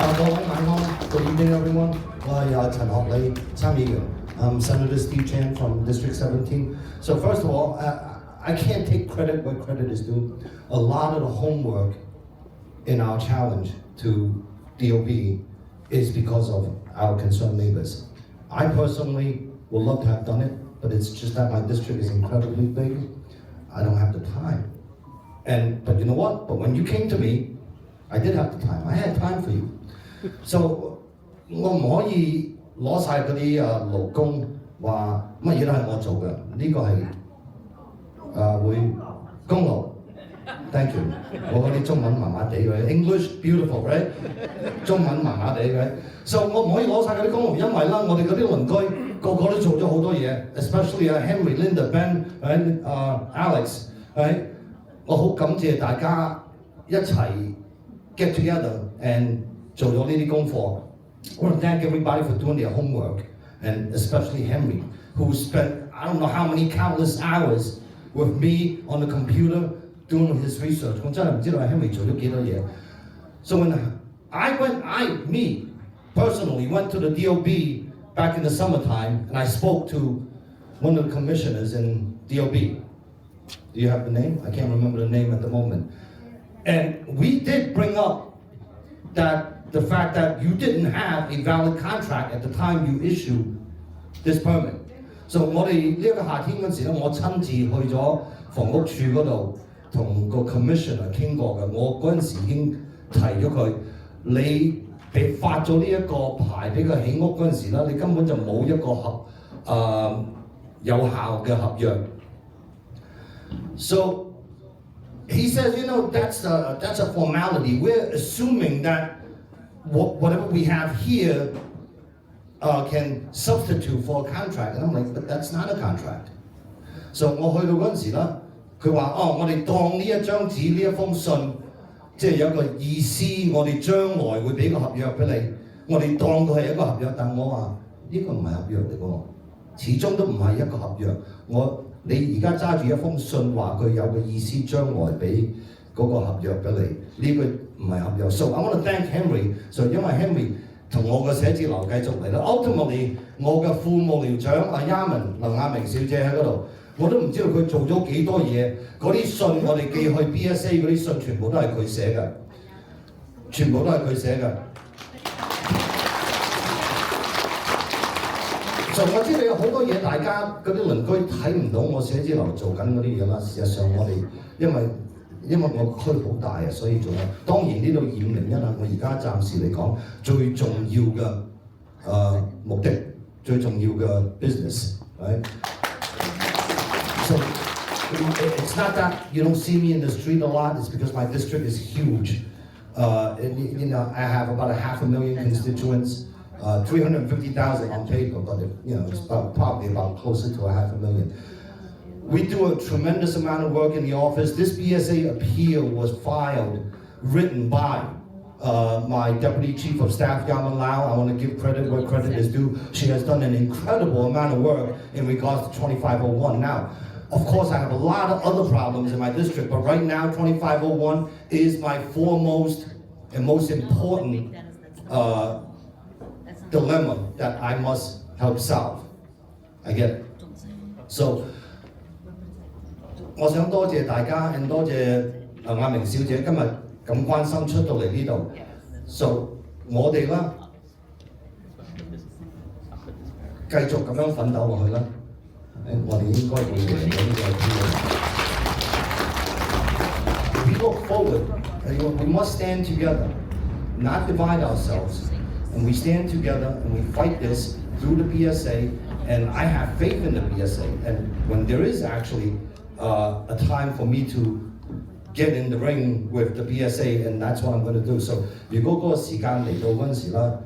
Good evening, everyone. 我係陳學禮參議員。I'm Senator Steve Chan from District 17. So first of all, I can't take credit where credit is due. A lot of the homework in our challenge to DOB is because of our concerned neighbors. I personally would love to have done it, but it's just that my district is incredibly big. I don't have the time. But you know what? But when you came to me, I did have the time. I had time for you. So 我唔可以攞晒嗰啲勞工話乜嘢都係我做嘅，呢個係會功勞。Thank you。我嗰啲中文麻麻地嘅 ，English beautiful right？ 中文麻麻地嘅，so 我唔可以攞晒嗰啲功勞，因為啦，我哋嗰啲鄰居個個都做咗好多嘢 ，especially Henry、Linda、Ben、Alex， 我好感謝大家一齊 get together and 做咗呢啲功課。I want to thank everybody for doing their homework, and especially Henry, who spent I don't know how many countless hours with me on the computer doing his research. 我真係唔知道 Henry 做咗幾多嘢。So when me personally went to the DOB back in the summertime, and I spoke to one of the commissioners in DOB. Do you have the name? I can't remember the name at the moment. And we did bring up the fact that you didn't have a valid contract at the time you issued this permit. So 我哋呢一個夏天嗰時咧，我親自去咗房屋處嗰度同個 commissioner 傾過嘅。我嗰陣時已經提咗佢，你俾發咗呢一個牌俾佢起屋嗰陣時咧，你根本就冇一個有效嘅合約。So he says, you know, that's a formality. We're assuming that whatever we have here can substitute for a contract. And I'm like, but that's not a contract. So 我去到嗰陣時啦，佢話我哋當呢一張紙呢一封信，即係有一個意思，我哋將來會俾個合約俾你，我哋當佢係一個合約，但我話呢個唔係合約嚟㗎，始終都唔係一個合約。你而家揸住一封信話佢有個意思，將來俾嗰個合約俾你，呢個唔係合約。So I want to thank Henry. So 因為 Henry 同我嘅寫字樓繼續嚟啦。Ultimately 我嘅副幕僚長Yaman 林亞明小姐喺嗰度，我都唔知道佢做咗幾多嘢。嗰啲信我哋寄去 BSA 嗰啲信全部都係佢寫嘅，全部都係佢寫嘅。我知道有好多嘢，大家嗰啲鄰居睇唔到我寫字樓做緊嗰啲嘢啦。事實上，我哋因為我區好大啊，所以做啦。當然呢度201啊，我而家暫時嚟講最重要嘅目的，最重要嘅 business，right? So it's not that you don't see me in the street a lot. It's because my district is huge. You know, I have about 500,000 constituents. 350,000 on paper, but it's probably about closer to 500,000. We do a tremendous amount of work in the office. This BSA appeal was written by my Deputy Chief of Staff, Yaman Lau. I want to give credit where credit is due. She has done an incredible amount of work in regards to 2501. Now, of course, I have a lot of other problems in my district, but right now, 2501 is my foremost and most important dilemma that I must help solve. I get it. So 我想多謝大家，多謝亞明小姐今日咁關心出到嚟呢度。So 我哋啦，繼續咁樣奮鬥落去啦。我哋應該會贏到呢個 We look forward. We must stand together, not divide ourselves. And we stand together and we fight this through the BSA, and I have faith in the BSA. And when there is actually a time for me to get in the ring with the BSA, and that's what I'm going to do. So 如果嗰個時間嚟到嗰陣時啦，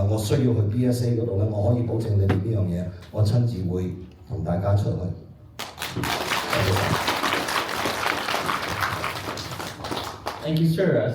我需要去 BSA 嗰度咧，我可以保證你哋呢樣嘢，我親自會同大家出去。Thank you, sir.